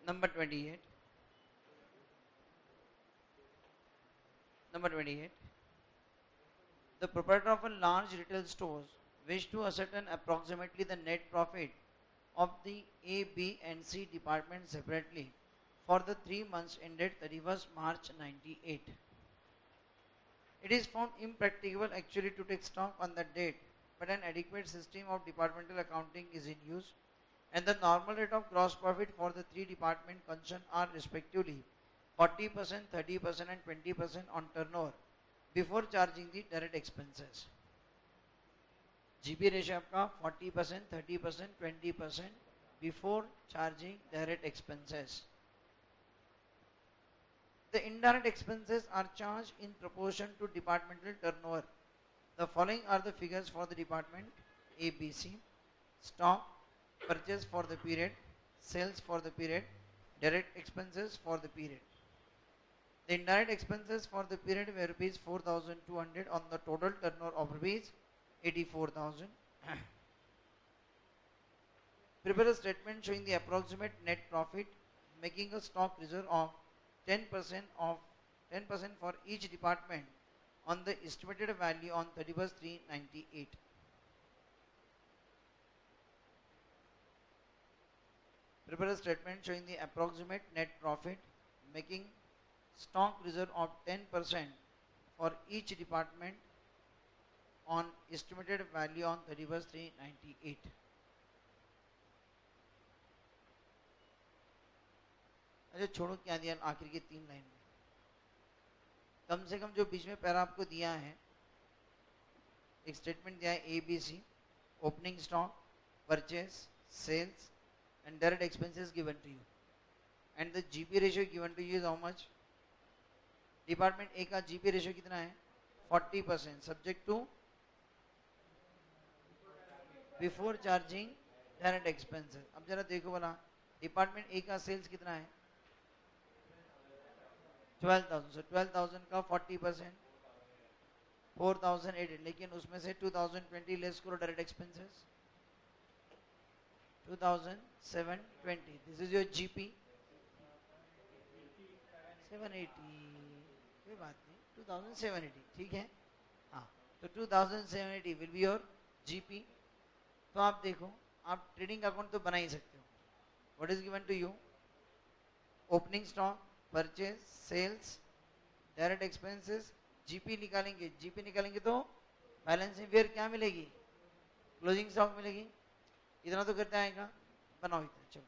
Number 28. Number 28. The proprietor of a large retail store wished to ascertain approximately the net profit of the A, B and C department separately for the 3 months ended 31st March 98. It is found impracticable actually to take stock on that date, but an adequate system of departmental accounting is in use, and the normal rate of gross profit for the 3 departments concerned are respectively 40%, 30% and 20% on turnover before charging the direct expenses. GP ratio आपका 40%, 30%, 20% before charging direct expenses. The indirect expenses are charged in proportion to departmental turnover. The following are the figures for the department ABC: stock, purchase for the period, sales for the period, direct expenses for the period. The indirect expenses for the period were rupees 4,200 on the total turnover of rupees 84,000. Prepare a statement showing the approximate net profit, making a stock reserve of 10% for each department on the estimated value on 31st/3/98. Prepare a statement showing the approximate net profit, making stock reserve of 10% for each department on estimated value on 31st/3/98. अच्छा छोड़ो, क्या दिया आखिर की 3 line में, कम से कम जो बीच में पैरा आपको दिया है, एक स्टेटमेंट दिया है A B C, opening stock, purchase, sales and direct expenses given to you, and the GP ratio given to you is how much? Department A का जीपी रेशियो कितना है? 40%, subject to before charging direct expenses. अब जरा देखो बोला, department A का sales कितना है? 12,000. सो 12,000 का 40% 4,800, लेकिन उसमें से 2,020 लेस करो direct expenses, 2,720. This is your GP 780, कोई बात नहीं, 2,780 ठीक है. हाँ, तो 2,780 विल बी योर जीपी. तो आप देखो, आप ट्रेडिंग अकाउंट तो बना ही सकते हो. What is given to you? Opening stock, purchase, sales, direct expenses, GP निकालेंगे. जीपी निकालेंगे तो बैलेंस फिर क्या मिलेगी? क्लोजिंग स्टॉक मिलेगी. इतना तो करते आएगा, बनाओ इतना. चलो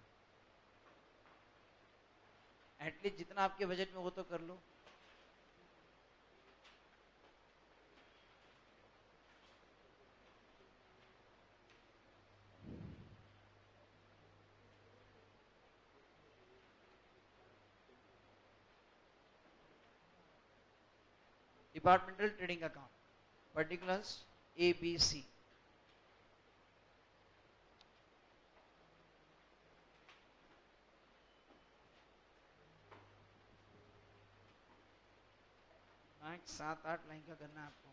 एटलीस्ट जितना आपके बजट में हो तो कर लो. Departmental trading account, particulars A B C. Max 7-8 line का करना है आपको.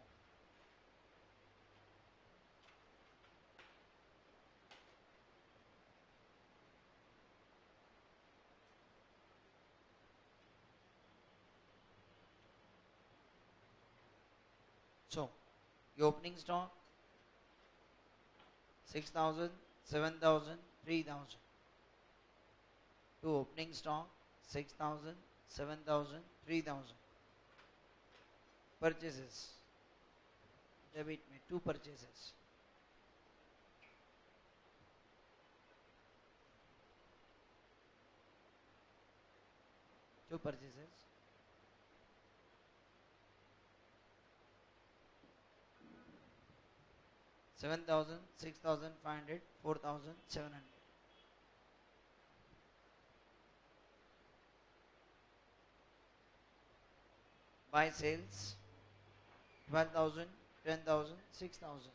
So, your opening stock 6,000, 7,000, 3,000. To opening stock 6,000, 7,000, 3,000. Purchases, debit में 2 purchases. Two purchases. $7,000, $6,500, $4,700. Buy sales 12,000, 10,000, 6,000.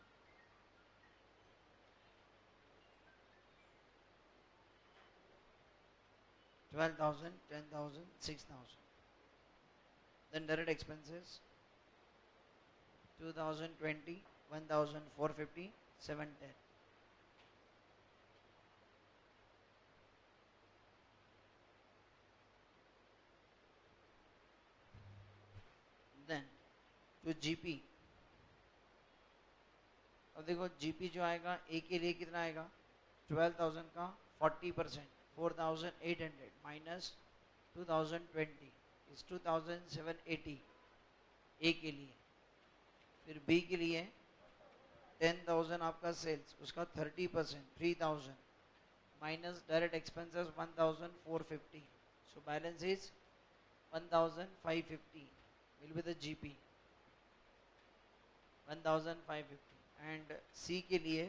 $12,000, 10,000, 6,000. Then direct expenses 2,020, 1,450, 710. जो जीपी, अब देखो जीपी जो आएगा ए के लिए कितना आएगा, 12,000 का 40%, 4,800 माइनस 2020 इज 2,780 ए के लिए। फिर बी के लिए 10,000 आपका सेल्स, उसका 30% 3,000 minus direct expenses 1,450, so balance is 1,550 will be the GP 1,550। And C के लिए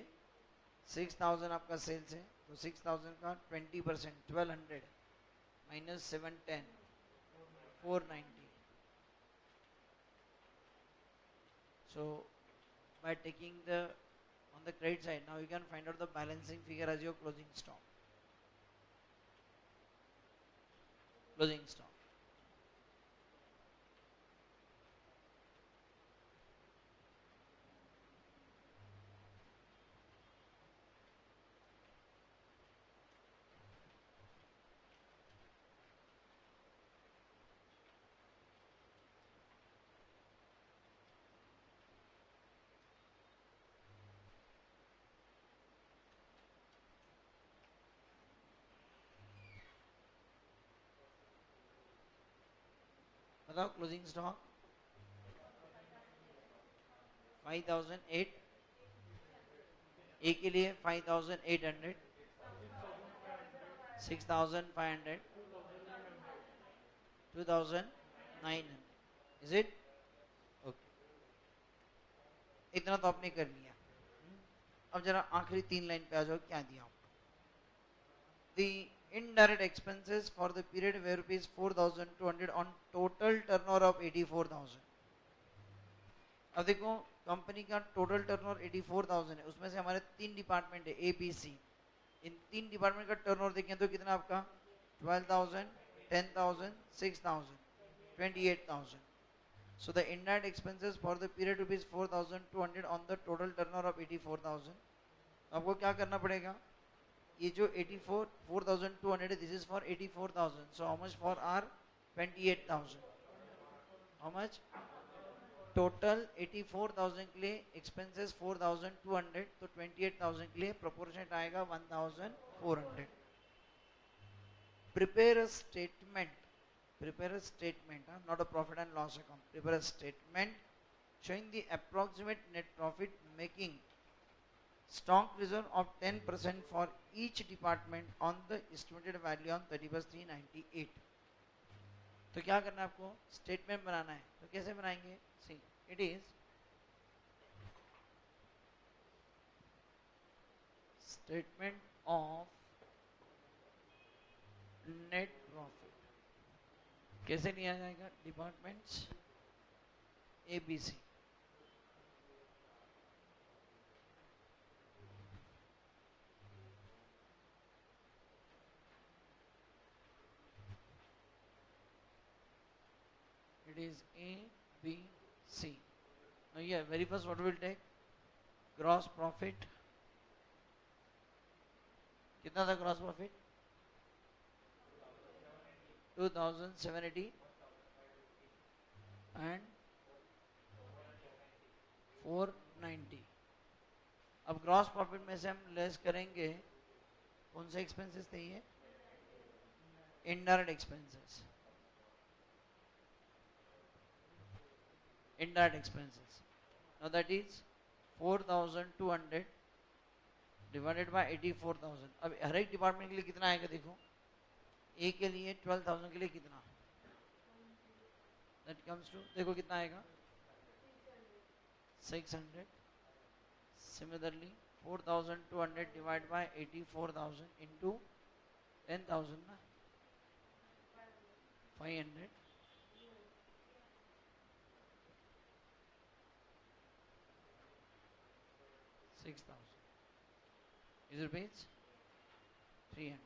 6,000 आपका सेल्स है, तो 6,000 का 20% 1,200 minus 710 490। So by taking the on the credit side, now you can find out the balancing figure as your closing stock. Closing stock. बताओ closing stock 5,008, ए के लिए 5,800, 6,500, 2,900, is it okay. इतना तो आपने कर लिया। अब जरा आखिरी 3 लाइन पे आ जाओ, क्या दिया आपको। The indirect expenses for the period were rupees 4,200 on total turnover of 84,000। अब देखो कंपनी का टोटल टर्नओवर 84,000 है, उसमें से हमारे 3 डिपार्टमेंट है ए बी सी। इन 3 डिपार्टमेंट का टर्नओवर देखें तो कितना आपका 12,000, 10,000, 6,000, 28,000। So the indirect expenses for the period rupees 4,200 on the total turnover of 84,000। आपको क्या करना पड़ेगा, ये जो 4,200 है, this is for 84,000, so how much for are 28,000, how much total 84,000 के लिए एक्सपेंसेस 4,200, तो 28,000 के लिए प्रोपोर्शनेट आएगा 1,400। Prepare a statement, not a profit and loss account, prepare a statement showing the approximate net profit making stock reserve of 10% for each department on the estimated value on 31/3/98। तो क्या करना है आपको, statement बनाना है। तो कैसे बनाएंगे, see it is statement of net profit. कैसे लिया जाएगा, departments A B C, it is A, B, C. Now here very first what we'll take, gross profit, कितना था gross profit 2,780 and 490। अब ग्रॉस प्रॉफिट में से हम लेस करेंगे कौन से एक्सपेंसेस थे, ये indirect expenses, indirect expenses। Now that is 4,200 divided by 84,000। अब हर एक डिपार्टमेंट के लिए कितना आएगा, देखो ए के लिए 12,000 के लिए कितना, that comes to, देखो कितना आएगा 600। Similarly 4,200 divided by 84,000 into 10,000 ना 500, 6,000 is rupees 300।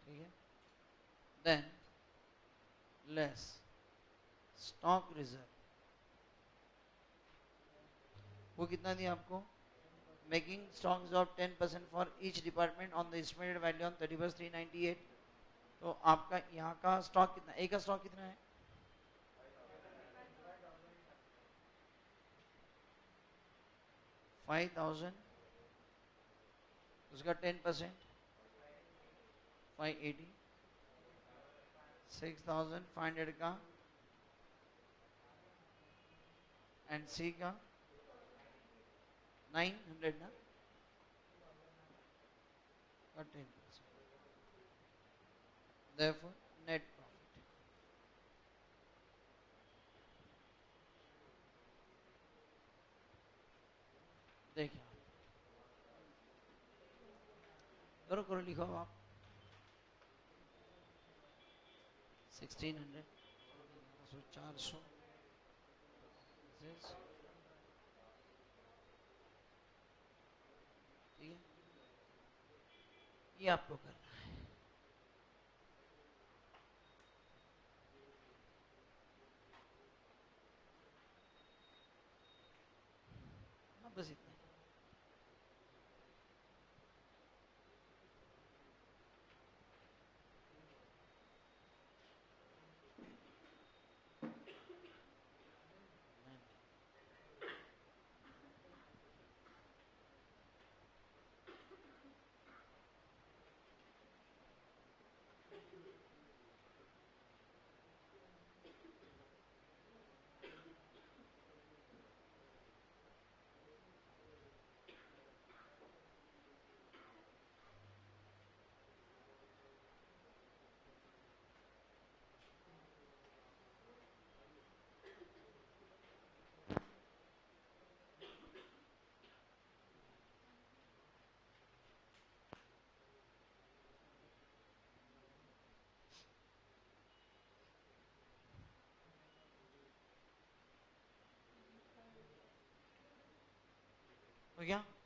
ठीक है, देन लेस स्टॉक रिजर्व, वो कितना दिया आपको, making stock reserve 10% for each department on the estimated value on 31/3/98। तो आपका यहाँ का स्टॉक कितना, ए का स्टॉक कितना है? 5000, उसका 10% 580, 6500 का, एंड सी का 900 ना, का 10%, therefore net profit. देखिए करो करो, लिखो अब आप 1600, 400, ठीक है, ये आपको करना है। हाँ बस इतना ही। हो गया?